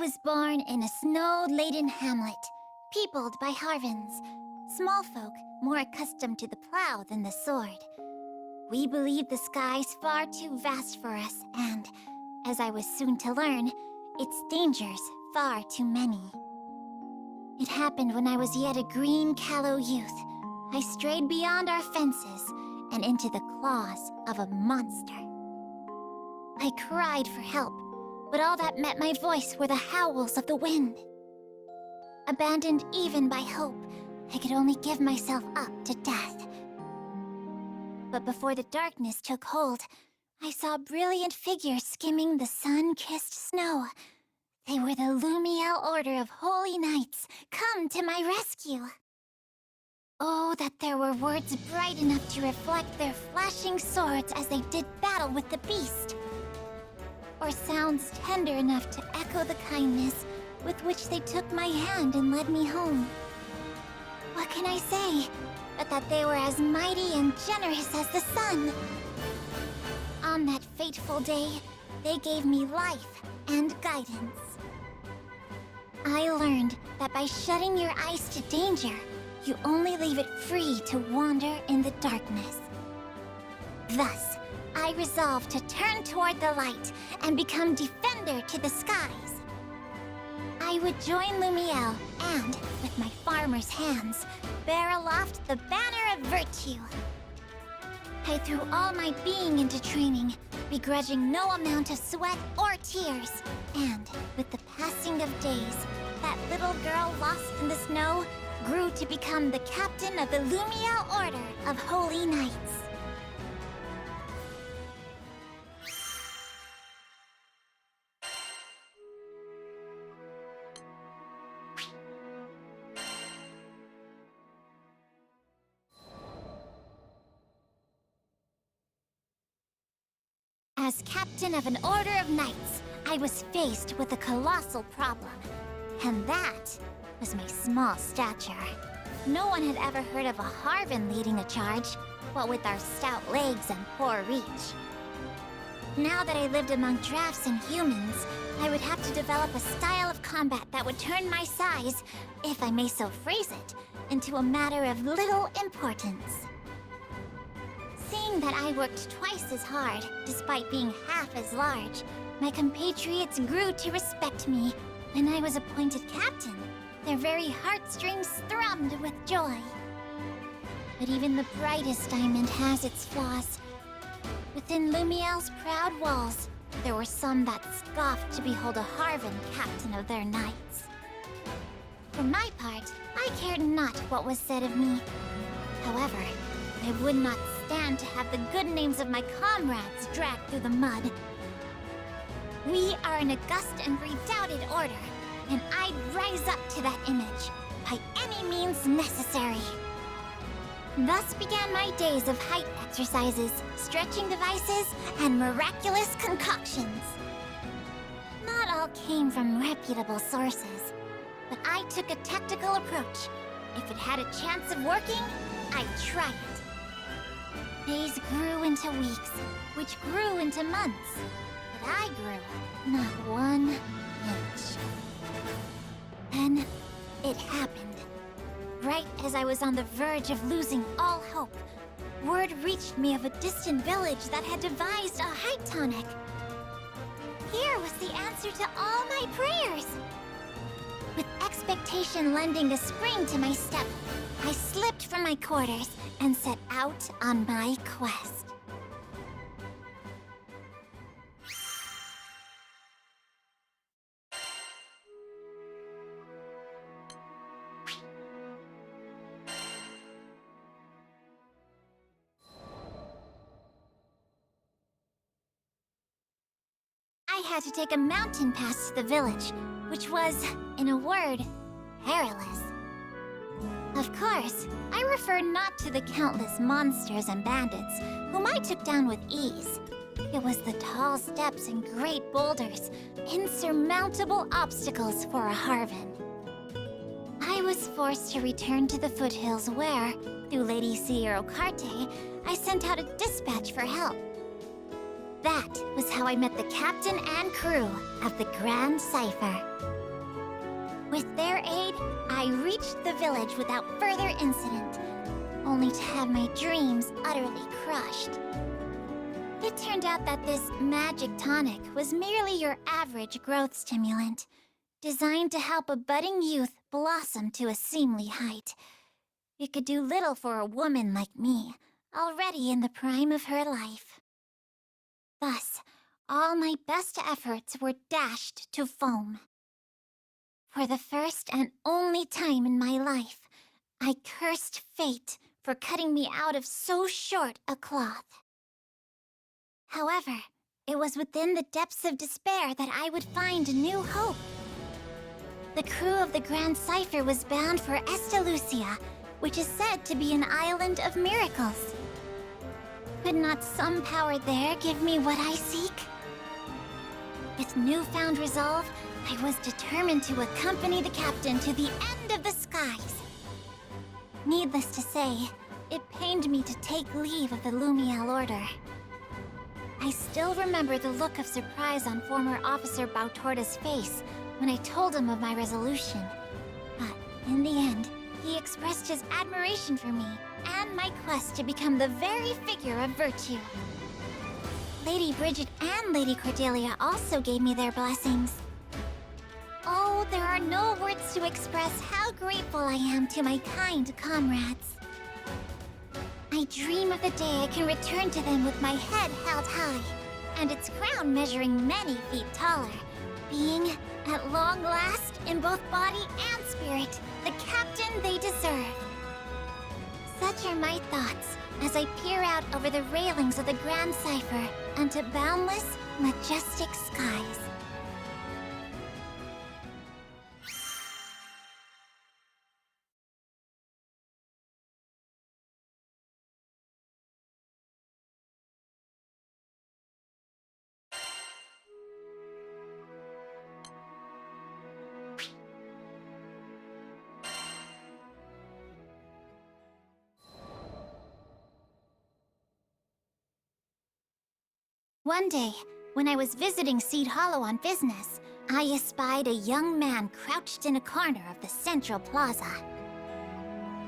was born in a snow-laden hamlet, peopled by Harvins, small folk more accustomed to the plow than the sword. We believed the skies far too vast for us, and, as I was soon to learn, its dangers far too many. It happened when I was yet a green, callow youth. I strayed beyond our fences and into the claws of a monster. I cried for help, but all that met my voice were the howls of the wind. Abandoned even by hope, I could only give myself up to death. But before the darkness took hold, I saw brilliant figures skimming the sun-kissed snow. They were the Lumiel Order of Holy Knights, come to my rescue. Oh, that there were words bright enough to reflect their flashing swords as they did battle with the beast. Or sounds tender enough to echo the kindness with which they took my hand and led me home. What can I say, but that they were as mighty and generous as the sun? On that fateful day, they gave me life and guidance. I learned that by shutting your eyes to danger, you only leave it free to wander in the darkness. Thus, I resolved to turn toward the light and become defender to the skies. I would join Lumiel and, with my farmer's hands, bear aloft the banner of virtue. I threw all my being into training, begrudging no amount of sweat or tears. And, with the passing of days, that little girl lost in the snow grew to become the captain of the Lumiel Order of Holy Knights. As captain of an Order of Knights, I was faced with a colossal problem. And that was my small stature. No one had ever heard of a Harvin leading a charge, what with our stout legs and poor reach. Now that I lived among drafts and humans, I would have to develop a style of combat that would turn my size, if I may so phrase it, into a matter of little importance. Seeing that I worked twice as hard, despite being half as large, my compatriots grew to respect me. When I was appointed captain, their very heartstrings thrummed with joy. But even the brightest diamond has its flaws. Within Lumiel's proud walls, there were some that scoffed to behold a Harvin captain of their knights. For my part, I cared not what was said of me. However, I would not stand to have the good names of my comrades dragged through the mud. We are an august and redoubted order, and I'd rise up to that image by any means necessary. Thus began my days of height exercises, stretching devices, and miraculous concoctions. Not all came from reputable sources, but I took a tactical approach. If it had a chance of working, I'd try it. Days grew into weeks, which grew into months. But I grew not 1 inch. Then, it happened. Right as I was on the verge of losing all hope, word reached me of a distant village that had devised a height tonic. Here was the answer to all my prayers. With expectation lending a spring to my step, I slipped from my quarters and set out on my quest. I had to take a mountain pass to the village, which was, in a word, perilous. Of course, I refer not to the countless monsters and bandits, whom I took down with ease. It was the tall steps and great boulders, insurmountable obstacles for a Harvin. I was forced to return to the foothills where, through Lady Sierra Carte, I sent out a dispatch for help. That was how I met the captain and crew of the Grand Cipher. With their aid, I reached the village without further incident, only to have my dreams utterly crushed. It turned out that this magic tonic was merely your average growth stimulant, designed to help a budding youth blossom to a seemly height. It could do little for a woman like me, already in the prime of her life. Thus, all my best efforts were dashed to foam. For the first and only time in my life, I cursed fate for cutting me out of so short a cloth. However, it was within the depths of despair that I would find new hope. The crew of the Grand Cipher was bound for Estalucia, which is said to be an island of miracles. Could not some power there give me what I seek? With newfound resolve, I was determined to accompany the captain to the end of the skies. Needless to say, it pained me to take leave of the Lumiel Order. I still remember the look of surprise on former Officer Bautorda's face when I told him of my resolution. But in the end, he expressed his admiration for me and my quest to become the very figure of virtue. Lady Bridget and Lady Cordelia also gave me their blessings. Oh, there are no words to express how grateful I am to my kind comrades. I dream of the day I can return to them with my head held high, and its crown measuring many feet taller, being, at long last, in both body and spirit, the captain they deserve. Such are my thoughts as I peer out over the railings of the Grand Cipher onto boundless, majestic skies. One day, when I was visiting Seed Hollow on business, I espied a young man crouched in a corner of the central plaza.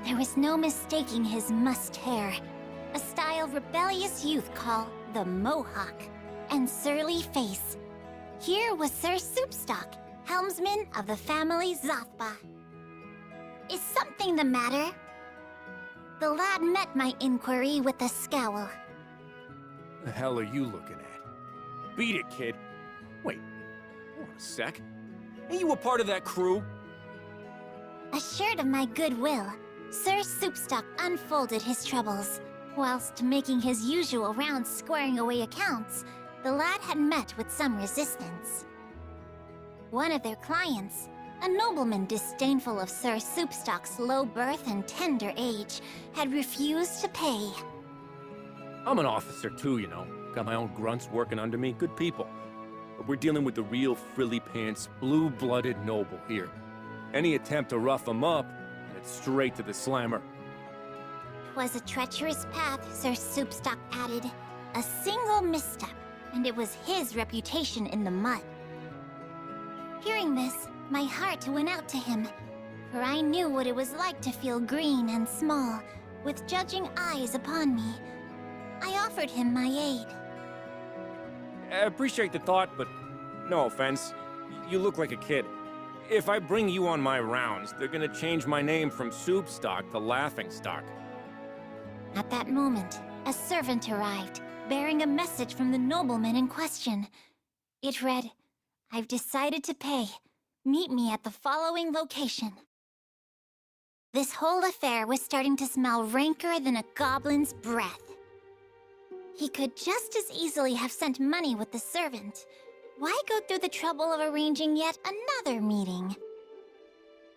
There was no mistaking his mussed hair, a style rebellious youth call the Mohawk, and surly face. Here was Sir Soupstock, helmsman of the family Zothba. Is something the matter? The lad met my inquiry with a scowl. The hell are you looking at? Beat it, kid. Wait, hold on a sec. Ain't you a part of that crew? Assured of my goodwill, Sir Soupstock unfolded his troubles. Whilst making his usual rounds squaring away accounts, the lad had met with some resistance. One of their clients, a nobleman disdainful of Sir Soupstock's low birth and tender age, had refused to pay. I'm an officer too, you know. Got my own grunts working under me, good people. But we're dealing with the real frilly-pants, blue-blooded noble here. Any attempt to rough him up, it's straight to the slammer. 'Twas a treacherous path, Sir Soupstock added. A single misstep, and it was his reputation in the mud. Hearing this, my heart went out to him, for I knew what it was like to feel green and small, with judging eyes upon me. I offered him my aid. I appreciate the thought, but no offense. You look like a kid. If I bring you on my rounds, they're gonna change my name from Soupstock to Laughingstock. At that moment, a servant arrived, bearing a message from the nobleman in question. It read, "I've decided to pay. Meet me at the following location." This whole affair was starting to smell ranker than a goblin's breath. He could just as easily have sent money with the servant. Why go through the trouble of arranging yet another meeting?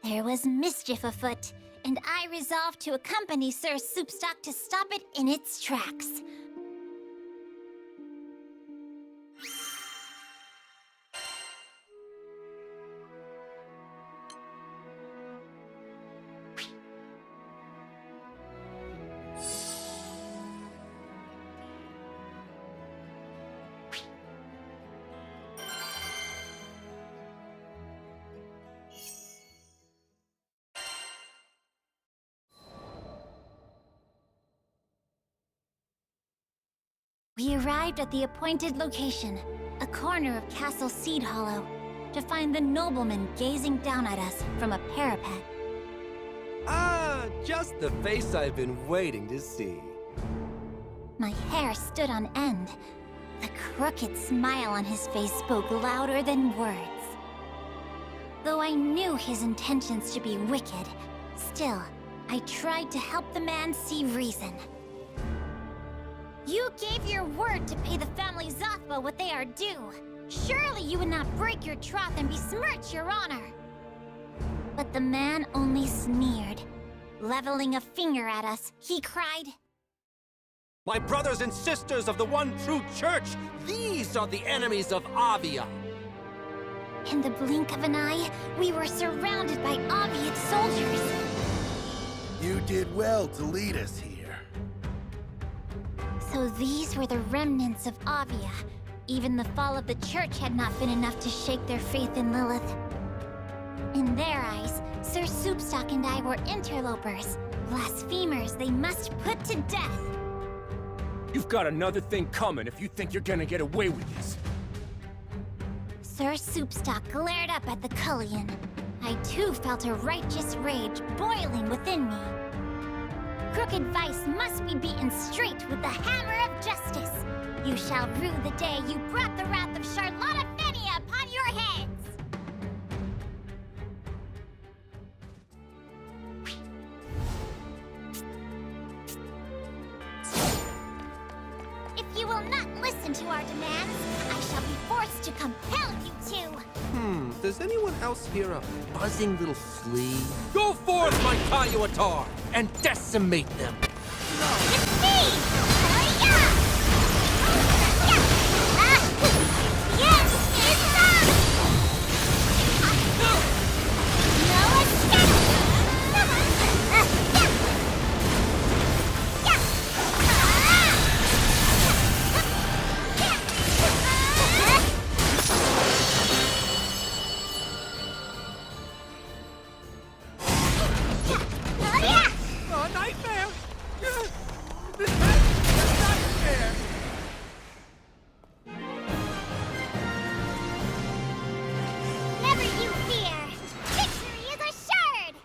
There was mischief afoot, and I resolved to accompany Sir Soupstock to stop it in its tracks. We arrived at the appointed location, a corner of Castle Seed Hollow, to find the nobleman gazing down at us from a parapet. Ah, just the face I've been waiting to see. My hair stood on end. The crooked smile on his face spoke louder than words. Though I knew his intentions to be wicked, still, I tried to help the man see reason. You gave your word to pay the family Zathba what they are due. Surely you would not break your troth and besmirch your honor. But the man only sneered. Leveling a finger at us, he cried, My brothers and sisters of the one true church, these are the enemies of Avia. In the blink of an eye, we were surrounded by Aviate soldiers. You did well to lead us here. So these were the remnants of Avia. Even the fall of the church had not been enough to shake their faith in Lilith. In their eyes, Sir Soupstock and I were interlopers, blasphemers they must put to death. You've got another thing coming if you think you're gonna get away with this. Sir Soupstock glared up at the Cullion. I too felt a righteous rage boiling within me. Crooked vice must be beaten straight with the hammer of justice. You shall rue the day you brought the wrath of Charlotta Fenia upon your heads! If you will not listen to our demands, I shall be forced to compel you to. Does anyone else hear a buzzing little flea? Go forth, my Kayuatar, and decimate them! It's me! Hurry-ya! Yes, it's up! No escape! A nightmare! Never you fear! Victory is assured!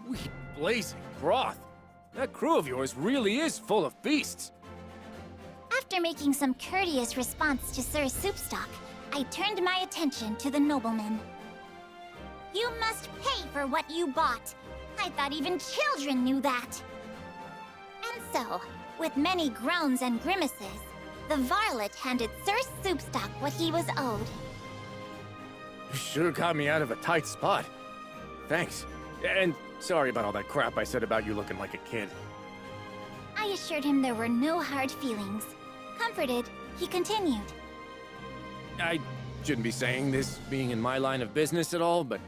Sweet blazing broth. That crew of yours really is full of beasts. After making some courteous response to Sir Soupstock, I turned my attention to the nobleman. You must pay for what you bought. I thought even children knew that. And so, with many groans and grimaces, the varlet handed Sir Soupstock what he was owed. You sure got me out of a tight spot. Thanks. And sorry about all that crap I said about you looking like a kid. I assured him there were no hard feelings. Comforted, he continued. I shouldn't be saying this being in my line of business at all, but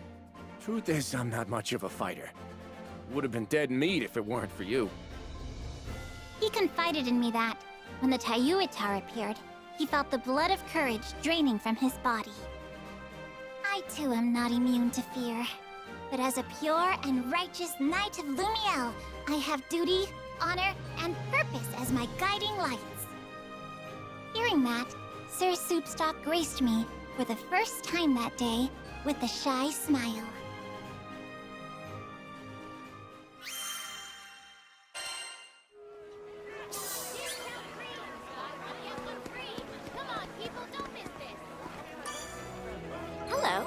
truth is I'm not much of a fighter. Would have been dead meat if it weren't for you. He confided in me that, when the Tayuitar appeared, he felt the blood of courage draining from his body. I too am not immune to fear. But as a pure and righteous knight of Lumiel, I have duty, honor, and purpose as my guiding lights. Hearing that, Sir Soupstock graced me, for the first time that day, with a shy smile. Hello.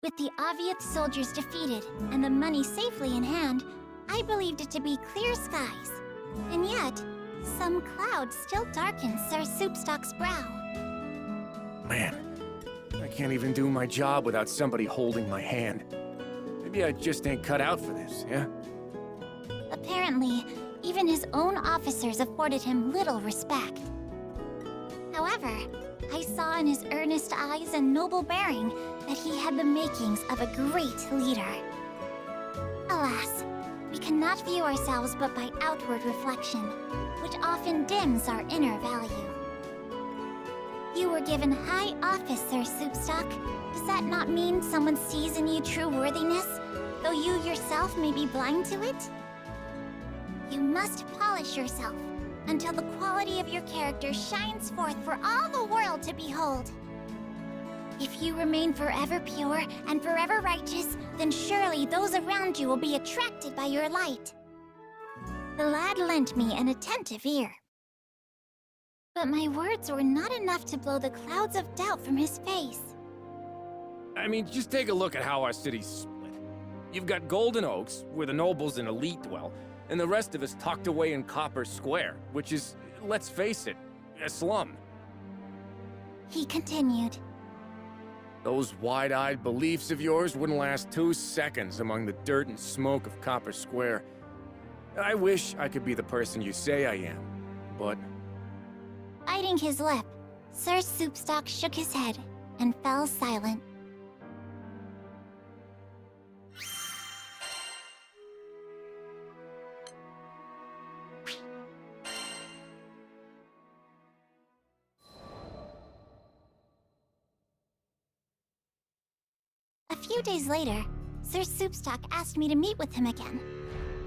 With the Aviate soldiers defeated and the money safely in hand, I believed it to be clear skies. And yet, some clouds still darken Sir Soupstock's brow. Man, I can't even do my job without somebody holding my hand. Maybe I just ain't cut out for this, yeah? Apparently, even his own officers afforded him little respect. However, I saw in his earnest eyes and noble bearing that he had the makings of a great leader. Alas, we cannot view ourselves but by outward reflection, which often dims our inner value. You were given high office, Sir Soupstock. Does that not mean someone sees in you true worthiness, though you yourself may be blind to it? You must polish yourself until the quality of your character shines forth for all the world to behold. If you remain forever pure and forever righteous, then surely those around you will be attracted by your light. The lad lent me an attentive ear. But my words were not enough to blow the clouds of doubt from his face. I mean, just take a look at how our city's split. You've got Golden Oaks, where the nobles and elite dwell, and the rest of us tucked away in Copper Square, which is, let's face it, a slum. He continued. Those wide-eyed beliefs of yours wouldn't last 2 seconds among the dirt and smoke of Copper Square. I wish I could be the person you say I am, but... Biting his lip, Sir Soupstock shook his head and fell silent. A few days later, Sir Soupstock asked me to meet with him again.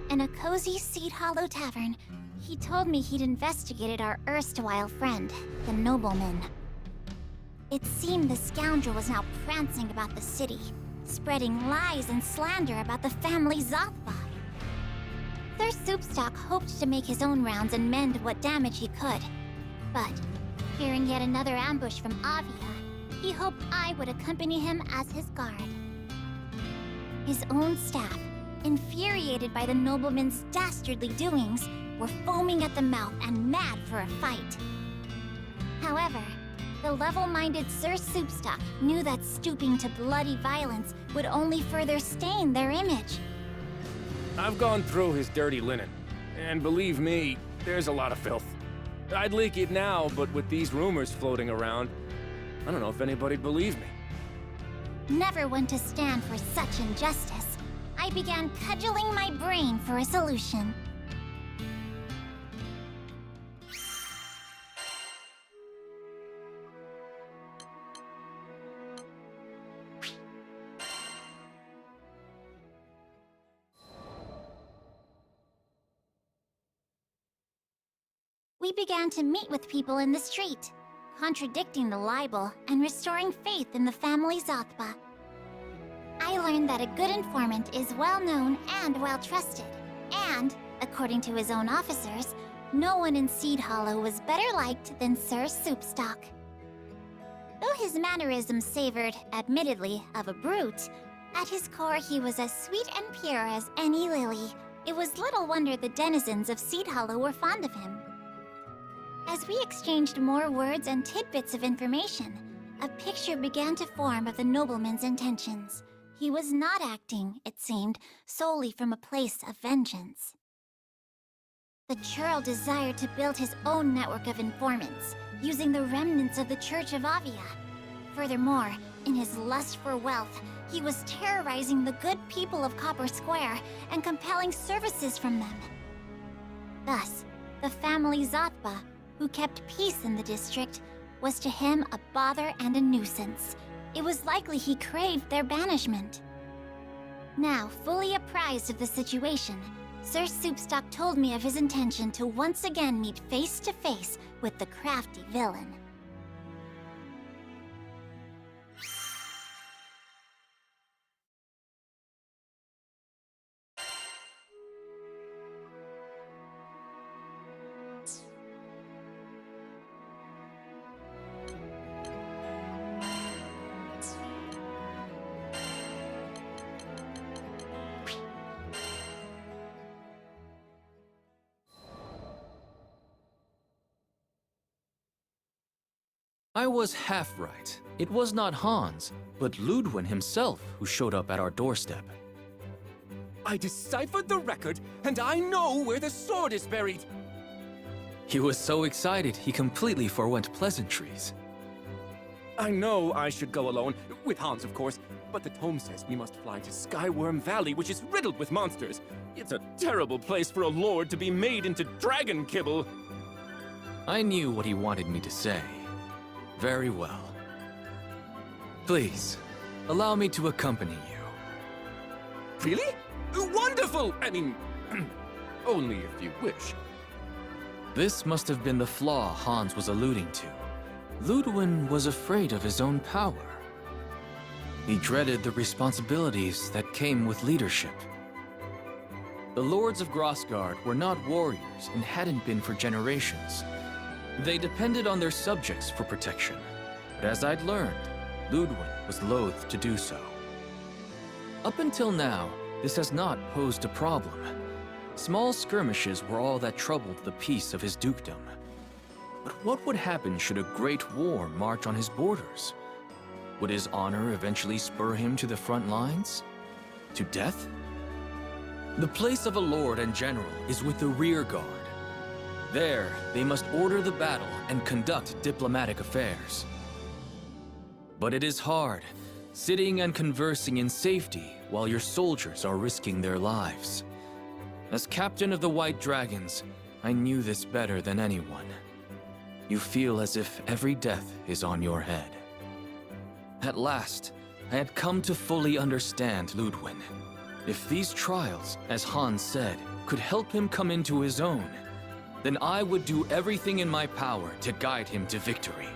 In a cozy Seed Hollow tavern, he told me he'd investigated our erstwhile friend, the nobleman. It seemed the scoundrel was now prancing about the city, spreading lies and slander about the family Zothba. Sir Soupstock hoped to make his own rounds and mend what damage he could. But, fearing yet another ambush from Avia, he hoped I would accompany him as his guard. His own staff, infuriated by the nobleman's dastardly doings, were foaming at the mouth and mad for a fight. However, the level-minded Sir Soupstock knew that stooping to bloody violence would only further stain their image. I've gone through his dirty linen, and believe me, there's a lot of filth. I'd leak it now, but with these rumors floating around, I don't know if anybody'd believe me. Never one to stand for such injustice, I began cudgeling my brain for a solution. We began to meet with people in the street, contradicting the libel and restoring faith in the family Zothba. I learned that a good informant is well known and well trusted, and, according to his own officers, no one in Seed Hollow was better liked than Sir Soupstock. Though his mannerisms savored, admittedly, of a brute, at his core he was as sweet and pure as any lily. It was little wonder the denizens of Seed Hollow were fond of him. As we exchanged more words and tidbits of information, a picture began to form of the nobleman's intentions. He was not acting, it seemed, solely from a place of vengeance. The churl desired to build his own network of informants, using the remnants of the Church of Avia. Furthermore, in his lust for wealth, he was terrorizing the good people of Copper Square and compelling services from them. Thus, the family Zothba, who kept peace in the district, was to him a bother and a nuisance. It was likely he craved their banishment. Now, fully apprised of the situation, Sir Soupstock told me of his intention to once again meet face to face with the crafty villain. I was half right. It was not Hans, but Ludwin himself who showed up at our doorstep. I deciphered the record, and I know where the sword is buried. He was so excited, he completely forwent pleasantries. I know I should go alone, with Hans, of course, but the tome says we must fly to Skyworm Valley, which is riddled with monsters. It's a terrible place for a lord to be made into dragon kibble. I knew what he wanted me to say. Very well. Please, allow me to accompany you. Really? Wonderful! I mean, only if you wish. This must have been the flaw Hans was alluding to. Ludwin was afraid of his own power. He dreaded the responsibilities that came with leadership. The Lords of Grossgard were not warriors and hadn't been for generations. They depended on their subjects for protection. But as I'd learned, Ludwin was loath to do so. Up until now, this has not posed a problem. Small skirmishes were all that troubled the peace of his dukedom. But what would happen should a great war march on his borders? Would his honor eventually spur him to the front lines? To death? The place of a lord and general is with the rear guard. There, they must order the battle and conduct diplomatic affairs. But it is hard, sitting and conversing in safety while your soldiers are risking their lives. As captain of the White Dragons, I knew this better than anyone. You feel as if every death is on your head. At last, I had come to fully understand Ludwin. If these trials, as Hans said, could help him come into his own, then I would do everything in my power to guide him to victory.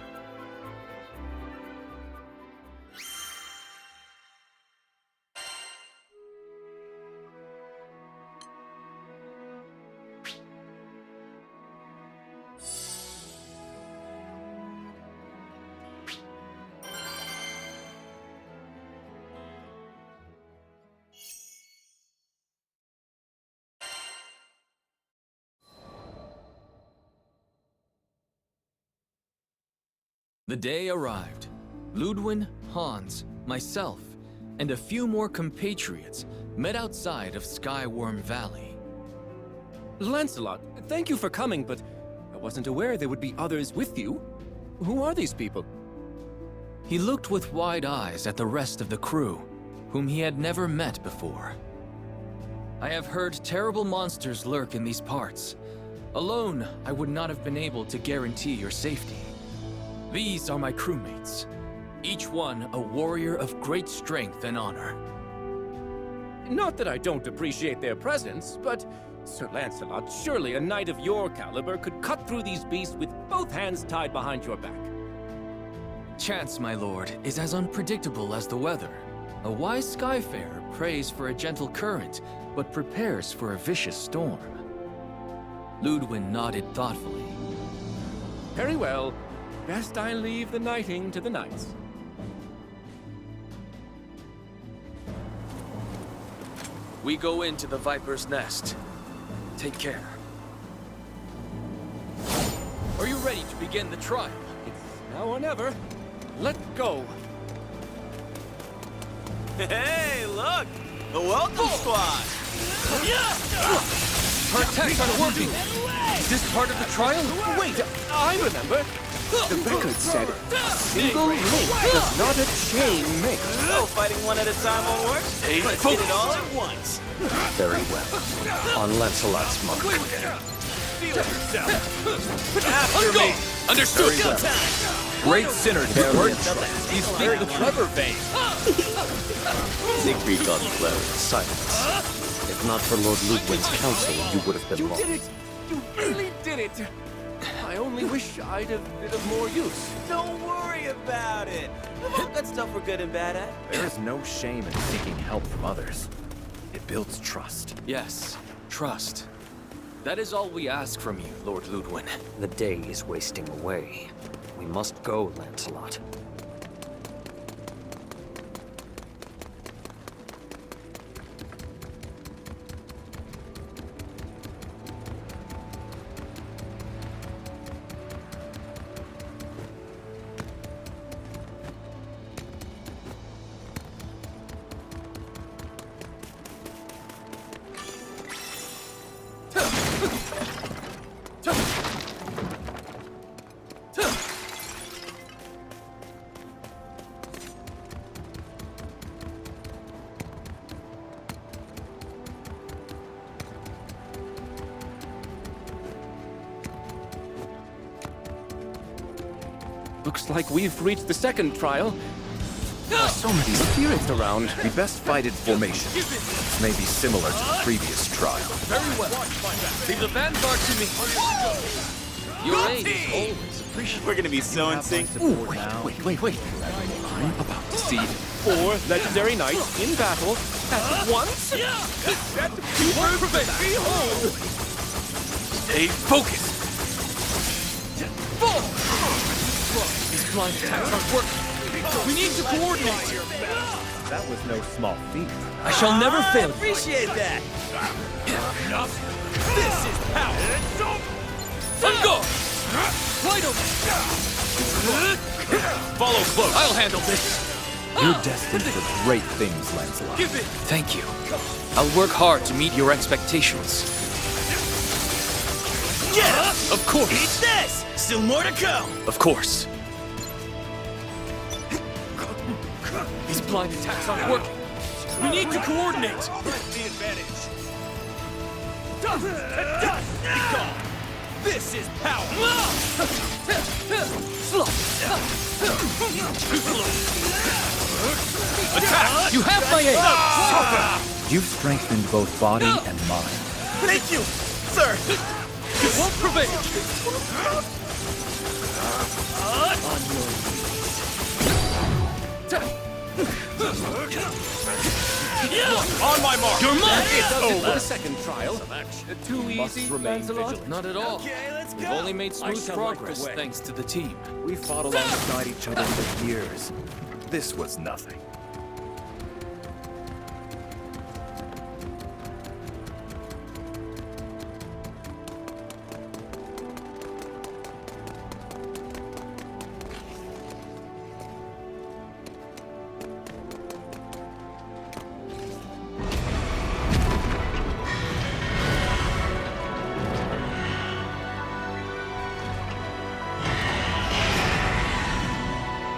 The day arrived. Ludwin, Hans, myself, and a few more compatriots met outside of Skyworm Valley. Lancelot, thank you for coming, but I wasn't aware there would be others with you. Who are these people? He looked with wide eyes at the rest of the crew, whom he had never met before. I have heard terrible monsters lurk in these parts. Alone, I would not have been able to guarantee your safety. These are my crewmates, each one a warrior of great strength and honor. Not that I don't appreciate their presence, but Sir Lancelot, surely a knight of your caliber could cut through these beasts with both hands tied behind your back. Chance, my lord, is as unpredictable as the weather. A wise skyfarer prays for a gentle current, but prepares for a vicious storm. Ludwin nodded thoughtfully. Very well. Best I leave the knighting to the knights. We go into the Viper's Nest. Take care. Are you ready to begin the trial? It's now or never. Let go. Hey, look! The welcome squad! Our attacks aren't working! Is this part of the trial? Wait, I remember. The record said, single link does not a chain make. Oh, fighting one at a time won't work? Let's hit it all at once. Very well. On Lancelot's mark. Feel yourself. After me. Understood! Go time. Great synergy. You speak the clever vein. Siegfried got clever in silence. If not for Lord Ludwig's counsel, you would have been You lost. did it! You really did it! I only wish I'd have been of more use. Don't worry about it. All good stuff we're good and bad at. There is no shame in seeking help from others. It builds trust. Yes, trust. That is all we ask from you, Lord Ludwin. The day is wasting away. We must go, Lancelot. Looks like we've reached the second trial. There's so many spirits around. We best fight in formation. This may be similar to the previous trial. Very well. Leave the vanguard to me. Your aid is always appreciated. We're gonna be so in sync. Wait. I'm about to see 4 legendary knights in battle at once. Behold! Stay focused. These blind attacks aren't working. We need to coordinate. That was no small feat. I shall never fail you. Appreciate that. This is power. Go! Light over. Follow close. I'll handle this. You're destined for great things, Lancelot. Give it. Thank you. I'll work hard to meet your expectations. Get up! Of course. Eat this! Still more to go! Of course. These blind attacks aren't working. We need to coordinate. The advantage. This is power. Attack! You have my aid! You've strengthened both body and mind. Thank you, sir! You won't prevail. On my mark! You're mine! It does it for the second trial. Too easy, Lancelot? Not at all. Okay, let's We've go! only made smooth shall light the progress way. thanks to the team. We fought alongside each other for years. This was nothing.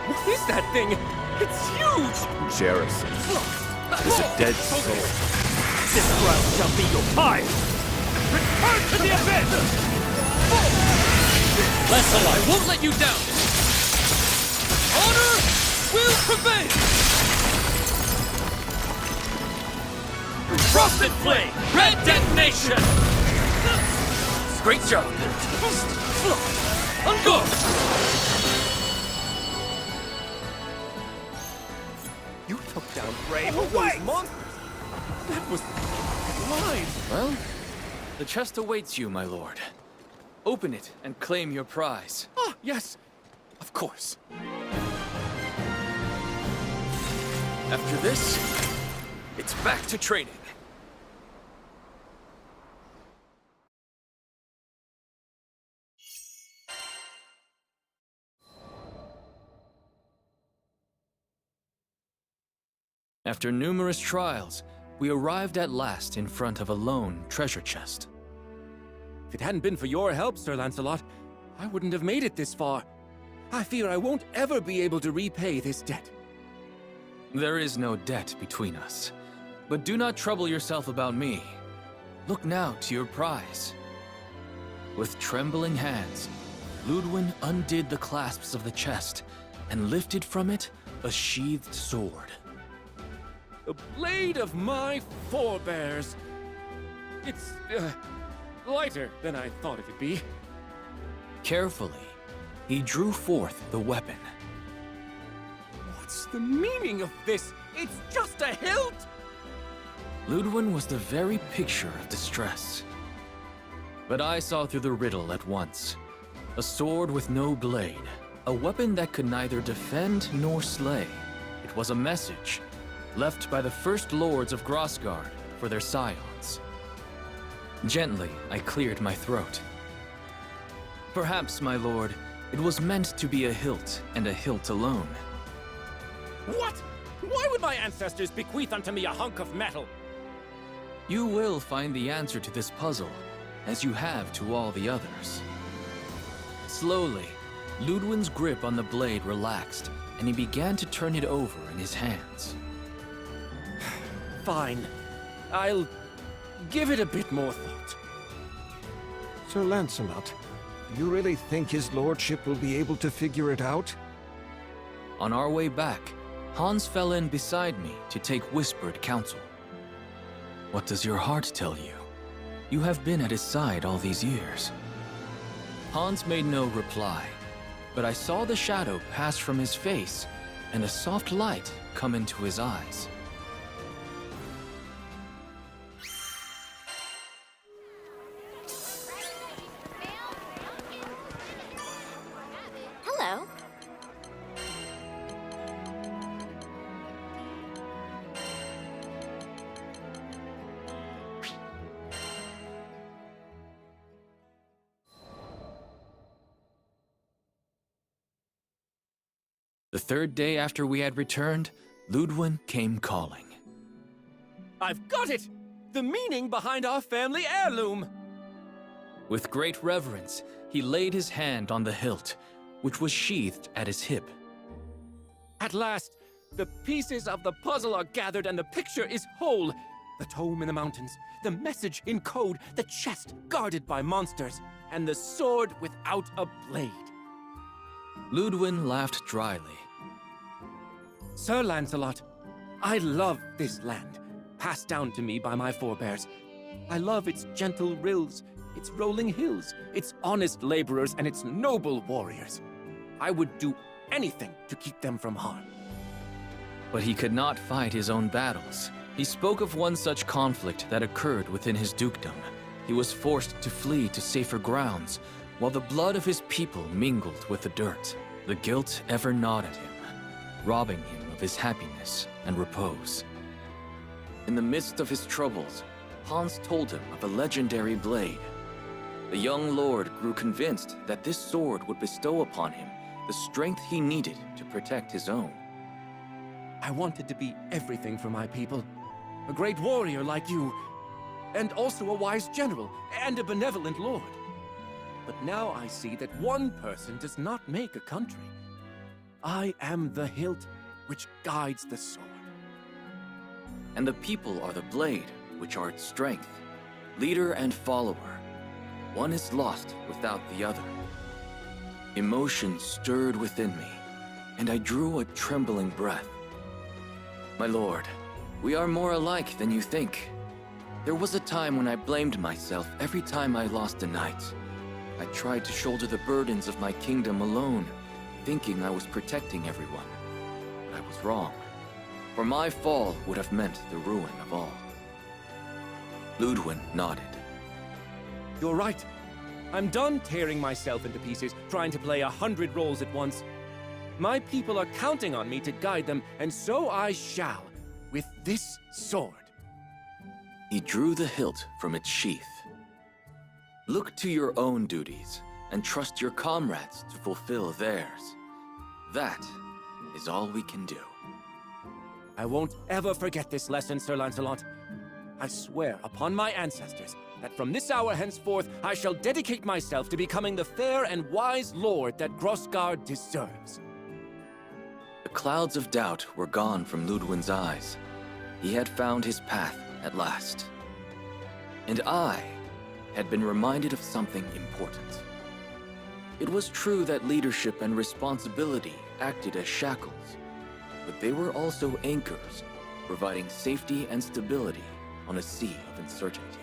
What is that thing? It's huge! Jerison is a dead soul. This trial shall be your time. Return to the abyss! Lancelot, I won't let you down. Honor will prevail. Frosted flame, red detonation. Great job. Go. You took down brave of those monsters. That was blind. Well, the chest awaits you, my lord. Open it and claim your prize. Ah, yes, of course. After this, it's back to training. After numerous trials, we arrived at last in front of a lone treasure chest. If it hadn't been for your help, Sir Lancelot, I wouldn't have made it this far. I fear I won't ever be able to repay this debt. There is no debt between us. But do not trouble yourself about me. Look now to your prize. With trembling hands, Ludwin undid the clasps of the chest and lifted from it a sheathed sword. The blade of my forebears. It's, lighter than I thought it would be. Carefully, he drew forth the weapon. What's the meaning of this? It's just a hilt! Ludwin was the very picture of distress. But I saw through the riddle at once. A sword with no blade. A weapon that could neither defend nor slay. It was a message left by the first lords of Grosgard for their scions. Gently, I cleared my throat. Perhaps, my lord, it was meant to be a hilt, and a hilt alone. What? Why would my ancestors bequeath unto me a hunk of metal? You will find the answer to this puzzle, as you have to all the others. Slowly, Ludwin's grip on the blade relaxed, and he began to turn it over in his hands. Fine. I'll give it a bit more thought. Sir Lancelot, do you really think his lordship will be able to figure it out? On our way back, Hans fell in beside me to take whispered counsel. What does your heart tell you? You have been at his side all these years. Hans made no reply, but I saw the shadow pass from his face and a soft light come into his eyes. Hello. The third day after we had returned, Ludwin came calling. I've got it! The meaning behind our family heirloom! With great reverence, he laid his hand on the hilt, which was sheathed at his hip. At last, the pieces of the puzzle are gathered and the picture is whole. The tome in the mountains, the message in code, the chest guarded by monsters, and the sword without a blade. Ludwin laughed dryly. Sir Lancelot, I love this land, passed down to me by my forebears. I love its gentle rills, its rolling hills, its honest laborers, and its noble warriors. I would do anything to keep them from harm. But he could not fight his own battles. He spoke of one such conflict that occurred within his dukedom. He was forced to flee to safer grounds, while the blood of his people mingled with the dirt. The guilt ever gnawed at him, robbing him of his happiness and repose. In the midst of his troubles, Hans told him of a legendary blade. The young lord grew convinced that this sword would bestow upon him the strength he needed to protect his own. I wanted to be everything for my people. A great warrior like you, and also a wise general, and a benevolent lord. But now I see that one person does not make a country. I am the hilt which guides the sword. And the people are the blade, which are its strength, leader and follower. One is lost without the other. Emotion stirred within me, and I drew a trembling breath. My lord, we are more alike than you think. There was a time when I blamed myself every time I lost a knight. I tried to shoulder the burdens of my kingdom alone, thinking I was protecting everyone. But I was wrong, for my fall would have meant the ruin of all. Ludwin nodded. You're right. I'm done tearing myself into pieces, trying to play 100 roles at once. My people are counting on me to guide them, and so I shall, with this sword. He drew the hilt from its sheath. Look to your own duties, and trust your comrades to fulfill theirs. That is all we can do. I won't ever forget this lesson, Sir Lancelot. I swear upon my ancestors that from this hour henceforth I shall dedicate myself to becoming the fair and wise lord that Grosgard deserves. The clouds of doubt were gone from Ludwin's eyes. He had found his path at last. And I had been reminded of something important. It was true that leadership and responsibility acted as shackles, but they were also anchors, providing safety and stability on a sea of uncertainty.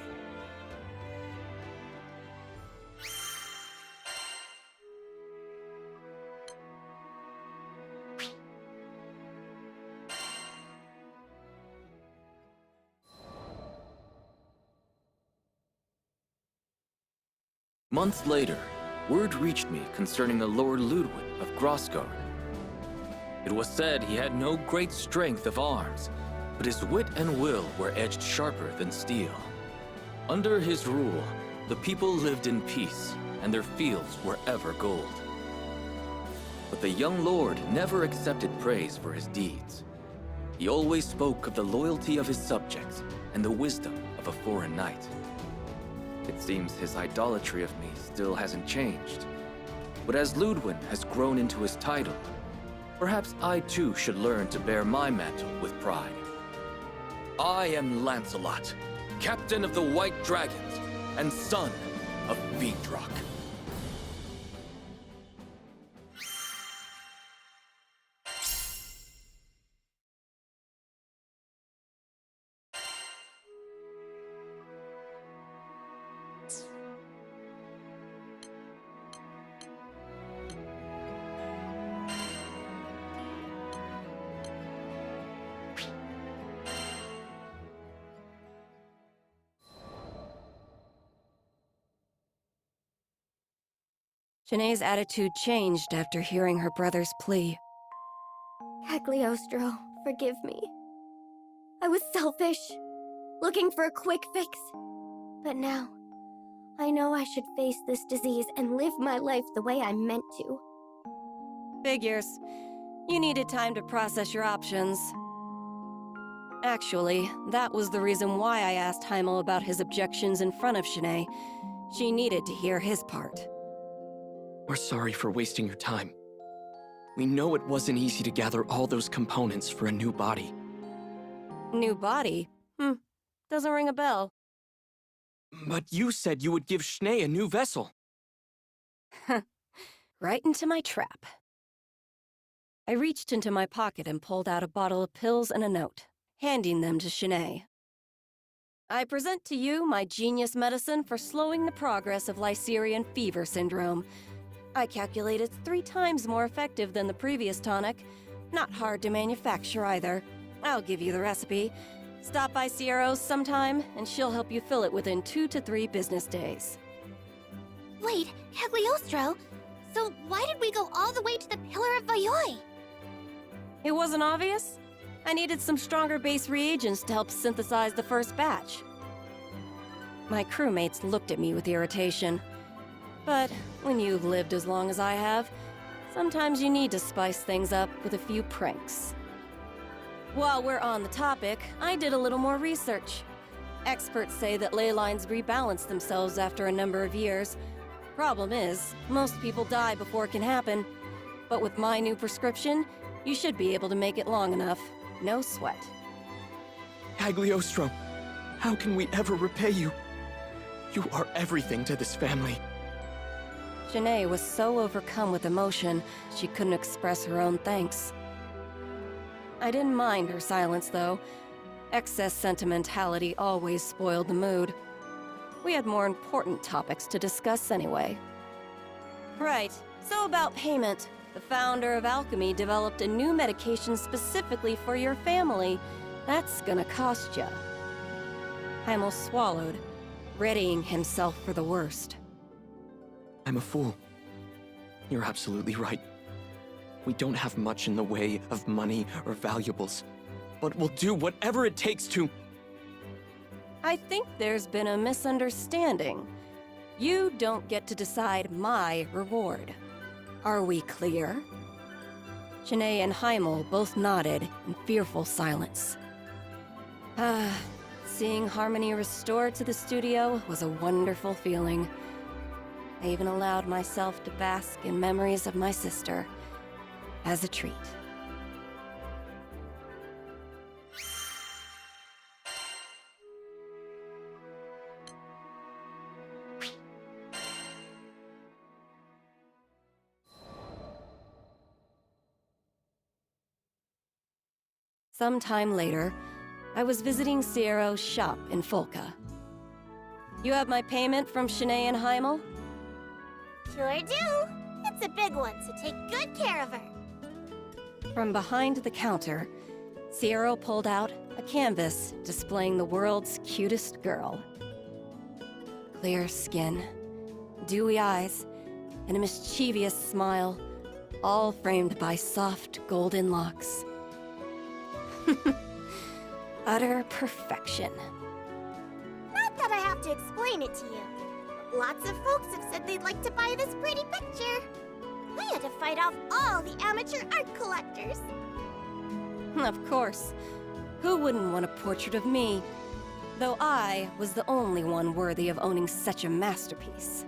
Months later, word reached me concerning the Lord Ludwin of Grosgard. It was said he had no great strength of arms, but his wit and will were edged sharper than steel. Under his rule, the people lived in peace, and their fields were ever gold. But the young lord never accepted praise for his deeds. He always spoke of the loyalty of his subjects and the wisdom of a foreign knight. It seems his idolatry of me still hasn't changed. But as Ludwin has grown into his title, perhaps I too should learn to bear my mantle with pride. I am Lancelot, captain of the White Dragons, and son of Vidrock. Janae's attitude changed after hearing her brother's plea. Cagliostro, forgive me. I was selfish, looking for a quick fix. But now, I know I should face this disease and live my life the way I meant to. Figures. You needed time to process your options. Actually, that was the reason why I asked Heimel about his objections in front of Janae. She needed to hear his part. We're sorry for wasting your time. We know it wasn't easy to gather all those components for a new body. New body? Doesn't ring a bell. But you said you would give Schnee a new vessel. Right into my trap. I reached into my pocket and pulled out a bottle of pills and a note, handing them to Schnee. I present to you my genius medicine for slowing the progress of Lycerian fever syndrome. I calculate it's 3 times more effective than the previous tonic. Not hard to manufacture either. I'll give you the recipe. Stop by Sierra's sometime, and she'll help you fill it within 2 to 3 business days. Wait, Cagliostro, so why did we go all the way to the Pillar of Vayoi? It wasn't obvious? I needed some stronger base reagents to help synthesize the first batch. My crewmates looked at me with irritation. But when you've lived as long as I have, sometimes you need to spice things up with a few pranks. While we're on the topic, I did a little more research. Experts say that ley lines rebalance themselves after a number of years. Problem is, most people die before it can happen. But with my new prescription, you should be able to make it long enough. No sweat. Cagliostro, how can we ever repay you? You are everything to this family. Janae was so overcome with emotion, she couldn't express her own thanks. I didn't mind her silence, though. Excess sentimentality always spoiled the mood. We had more important topics to discuss anyway. Right, so about payment. The founder of Alchemy developed a new medication specifically for your family. That's gonna cost ya. Heimel swallowed, readying himself for the worst. I'm a fool. You're absolutely right. We don't have much in the way of money or valuables, but we'll do whatever it takes to... I think there's been a misunderstanding. You don't get to decide my reward. Are we clear? Janae and Heimel both nodded in fearful silence. Seeing harmony restored to the studio was a wonderful feeling. I even allowed myself to bask in memories of my sister, as a treat. Sometime later, I was visiting Sierra's shop in Folca. You have my payment from Schnee and Heimel? Sure do. It's a big one, so take good care of her. From behind the counter, Sierra pulled out a canvas displaying the world's cutest girl. Clear skin, dewy eyes, and a mischievous smile, all framed by soft golden locks. Utter perfection. Not that I have to explain it to you. Lots of folks have said they'd like to buy this pretty picture. I had to fight off all the amateur art collectors. Of course. Who wouldn't want a portrait of me? Though I was the only one worthy of owning such a masterpiece.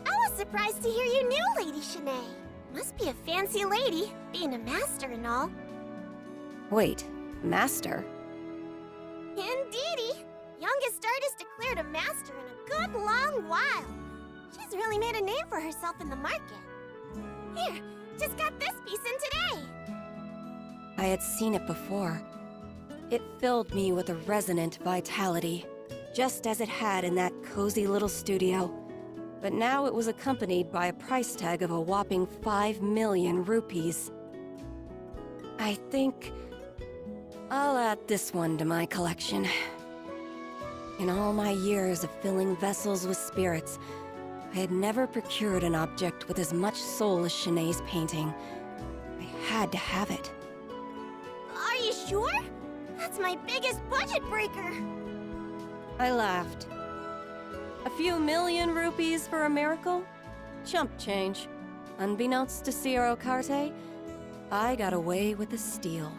I was surprised to hear you knew Lady Shanae. Must be a fancy lady, being a master and all. Wait, master? Indeedy! Youngest artist declared a master in a good long while. She's really made a name for herself in the market. Here, just got this piece in today. I had seen it before. It filled me with a resonant vitality, just as it had in that cozy little studio. But now it was accompanied by a price tag of a whopping 5 million rupees. I think I'll add this one to my collection. In all my years of filling vessels with spirits, I had never procured an object with as much soul as Shanae's painting. I had to have it. Are you sure? That's my biggest budget breaker. I laughed. A few million rupees for a miracle? Chump change. Unbeknownst to Ciro Carte, I got away with the steal.